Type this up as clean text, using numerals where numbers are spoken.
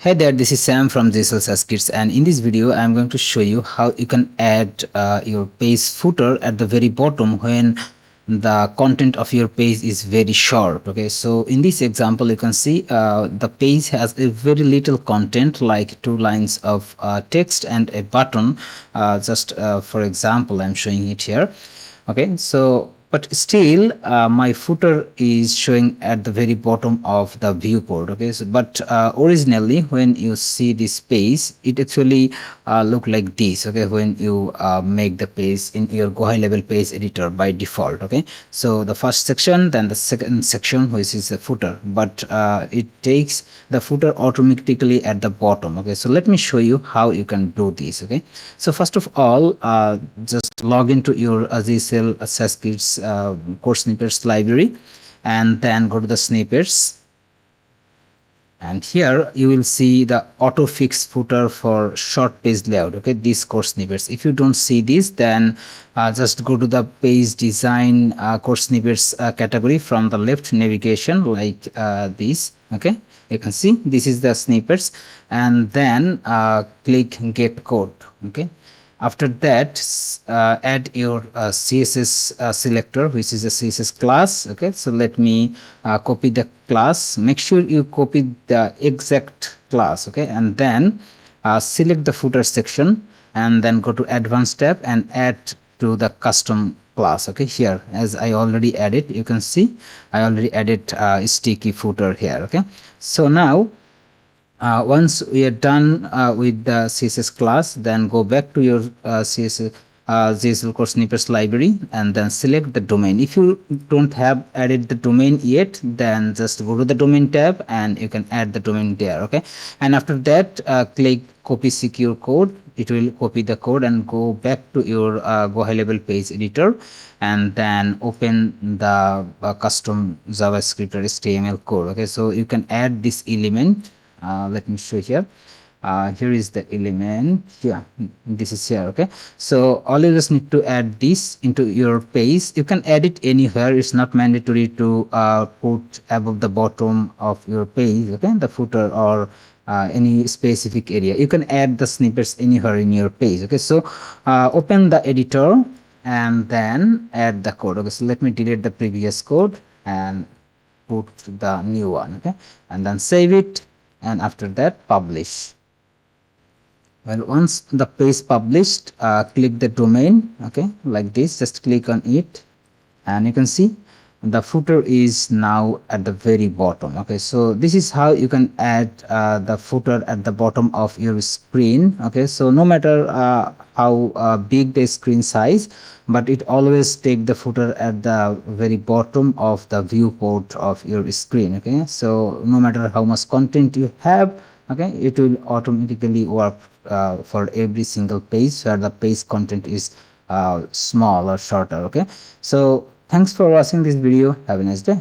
Hey there, this is Sam from GHL SaasKits, and in this video I'm going to show you how you can add your page footer at the very bottom when the content of your page is very short. Okay, so in this example you can see the page has a very little content, like 2 lines of text and a button. Just for example, I'm showing it here. Okay, so but still my footer is showing at the very bottom of the viewport. Okay, so but originally when you see this page, it actually look like this. Okay, when you make the page in your GoHighLevel page editor by default. Okay, so the first section, then the second section, which is the footer, but it takes the footer automatically at the bottom. Okay, so let me show you how you can do this. Okay, so first of all, just log into your GHL SaasKits Code Snippets library, and then go to the snippets, and here you will see the auto fix footer for short page layout. Okay, these core snippets. If you don't see this, then just go to the page design core snippets category from the left navigation, like this. Okay, you can see this is the snippets, and then click get code. Okay, after that, add your css selector, which is a css class. Okay, so let me copy the class. Make sure you copy the exact class. Okay, and then select the footer section, and then go to advanced tab and add to the custom class. Okay, here, as I already added, you can see I already added sticky footer here. Okay, so now once we are done with the css class, then go back to your css GHL Code Snippets library, and then select the domain. If you don't have added the domain yet, then just go to the domain tab and you can add the domain there. Okay, and after that, click copy secure code. It will copy the code and go back to your GoHighLevel page editor, and then open the custom JavaScript or HTML code. Okay, so you can add this element. Let me show here. Here is the element. Yeah, this is here. Okay, so all you just need to add this into your page. You can add it anywhere. It's not mandatory to put above the bottom of your page. Okay, the footer or any specific area. You can add the snippets anywhere in your page. Okay, so open the editor and then add the code. Okay, so let me delete the previous code and put the new one. Okay, and then save it, and after that publish. Well, once the page published, click the domain. Okay, like this, just click on it, and you can see the footer is now at the very bottom. Okay, so this is how you can add the footer at the bottom of your screen. Okay, so no matter how big the screen size, but it always take the footer at the very bottom of the viewport of your screen. Okay, so no matter how much content you have, okay, it will automatically work for every single page where the page content is small or shorter. Okay, so thanks for watching this video. Have a nice day.